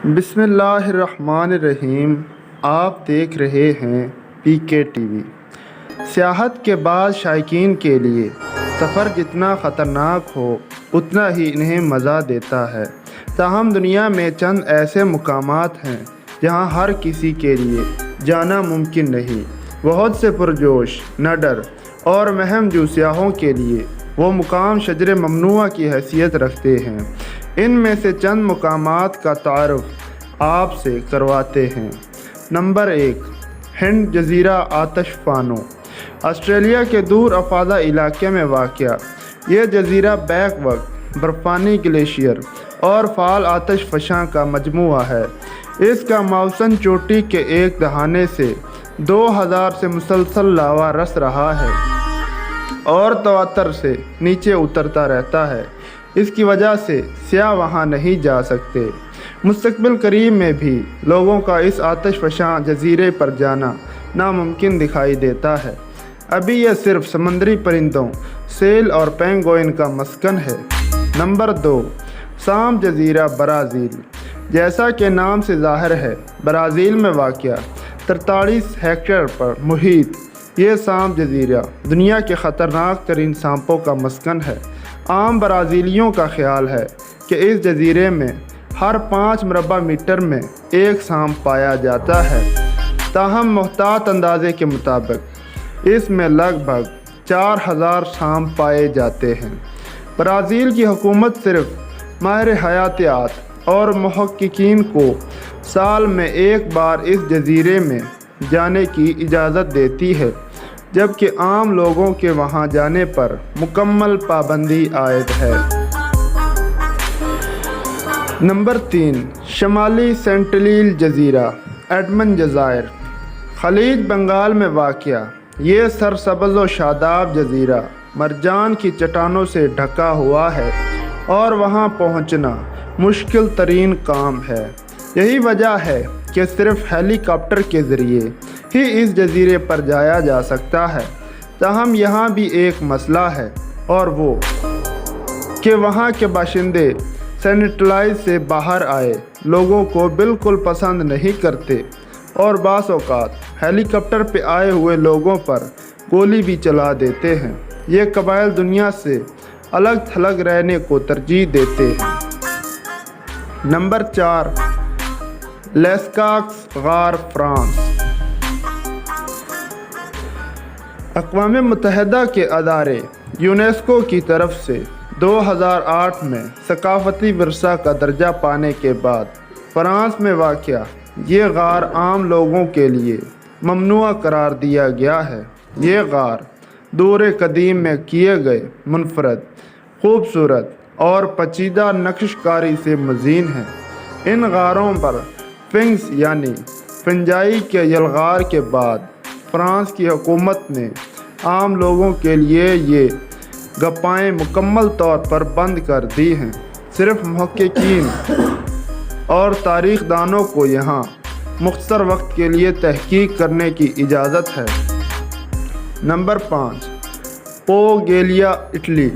بسم اللہ الرحمن الرحیم۔ آپ دیکھ رہے ہیں PK TV۔ سیاحت کے بعد شائقین کے لیے سفر جتنا خطرناک ہو اتنا ہی انہیں مزہ دیتا ہے۔ تاہم دنیا میں چند ایسے مقامات ہیں جہاں ہر کسی کے لیے جانا ممکن نہیں۔ بہت سے پرجوش، نڈر اور مہم جو سیاحوں کے لیے وہ مقام شجر ممنوعہ کی حیثیت رکھتے ہیں۔ ان میں سے چند مقامات کا تعارف آپ سے کرواتے ہیں۔ نمبر 1، ہند جزیرہ آتش فانو۔ آسٹریلیا کے دور افادہ علاقے میں واقع یہ جزیرہ بیک وقت برفانی گلیشیئر اور فعال آتش فشاں کا مجموعہ ہے۔ اس کا موسم چوٹی کے ایک دہانے سے 2000 سے مسلسل لاوا رس رہا ہے اور تواتر سے نیچے اترتا رہتا ہے۔ اس کی وجہ سے سیاح وہاں نہیں جا سکتے۔ مستقبل قریب میں بھی لوگوں کا اس آتش فشاں جزیرے پر جانا ناممکن دکھائی دیتا ہے۔ ابھی یہ صرف سمندری پرندوں، سیل اور پینگوئن کا مسکن ہے۔ نمبر 2، سام جزیرہ برازیل۔ جیسا کہ نام سے ظاہر ہے، برازیل میں واقع 43 ہیکٹر پر محیط یہ سام جزیرہ دنیا کے خطرناک ترین سانپوں کا مسکن ہے۔ عام برازیلیوں کا خیال ہے کہ اس جزیرے میں ہر 5 مربع میٹر میں ایک سانپ پایا جاتا ہے۔ تاہم محتاط اندازے کے مطابق اس میں لگ بھگ 4000 سانپ پائے جاتے ہیں۔ برازیل کی حکومت صرف ماہر حیاتیات اور محققین کو سال میں ایک بار اس جزیرے میں جانے کی اجازت دیتی ہے، جبکہ عام لوگوں کے وہاں جانے پر مکمل پابندی عائد ہے۔ نمبر 3، شمالی سینٹیلیل جزیرہ انڈمان جزائر۔ خلیج بنگال میں واقع یہ سرسبز و شاداب جزیرہ مرجان کی چٹانوں سے ڈھکا ہوا ہے اور وہاں پہنچنا مشکل ترین کام ہے۔ یہی وجہ ہے کہ صرف ہیلی کاپٹر کے ذریعے ہی اس جزیرے پر جایا جا سکتا ہے۔ تاہم یہاں بھی ایک مسئلہ ہے اور وہ کہ وہاں کے باشندے سینٹیلیل سے باہر آئے لوگوں کو بالکل پسند نہیں کرتے اور بعض اوقات ہیلی کاپٹر پہ آئے ہوئے لوگوں پر گولی بھی چلا دیتے ہیں۔ یہ قبائل دنیا سے الگ تھلگ رہنے کو ترجیح دیتے ہیں۔ نمبر 4، لیسکاکس غار فرانس۔ اقوام متحدہ کے ادارے یونیسکو کی طرف سے 2008 میں ثقافتی ورثہ کا درجہ پانے کے بعد فرانس میں واقع یہ غار عام لوگوں کے لیے ممنوع قرار دیا گیا ہے۔ یہ غار دور قدیم میں کیے گئے منفرد، خوبصورت اور پیچیدہ نقش کاری سے مزین ہے۔ ان غاروں پر فنگس یعنی فنجائی کے یلغار کے بعد فرانس کی حکومت نے عام لوگوں کے لیے یہ گپائیں مکمل طور پر بند کر دی ہیں۔ صرف محققین اور تاریخ دانوں کو یہاں مختصر وقت کے لیے تحقیق کرنے کی اجازت ہے۔ نمبر 5، پو گیلیا اٹلی۔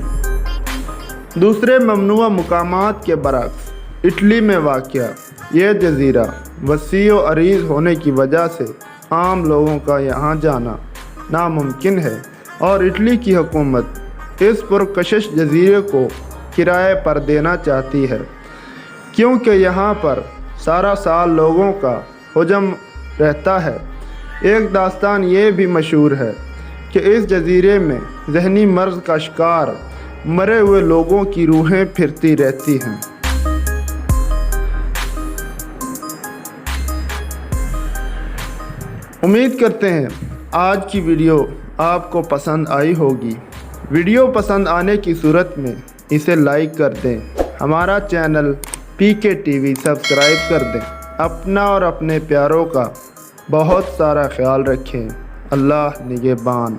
دوسرے ممنوع مقامات کے برعکس اٹلی میں واقع یہ جزیرہ وسیع و عریض ہونے کی وجہ سے عام لوگوں کا یہاں جانا ناممکن ہے اور اٹلی کی حکومت اس پرکشش جزیرے کو کرائے پر دینا چاہتی ہے، کیونکہ یہاں پر سارا سال لوگوں کا ہجوم رہتا ہے۔ ایک داستان یہ بھی مشہور ہے کہ اس جزیرے میں ذہنی مرض کا شکار مرے ہوئے لوگوں کی روحیں پھرتی رہتی ہیں۔ امید کرتے ہیں آج کی ویڈیو آپ کو پسند آئی ہوگی۔ ویڈیو پسند آنے کی صورت میں اسے لائک کر دیں۔ ہمارا چینل PK TV سبسکرائب کر دیں۔ اپنا اور اپنے پیاروں کا بہت سارا خیال رکھیں۔ اللہ نگہبان۔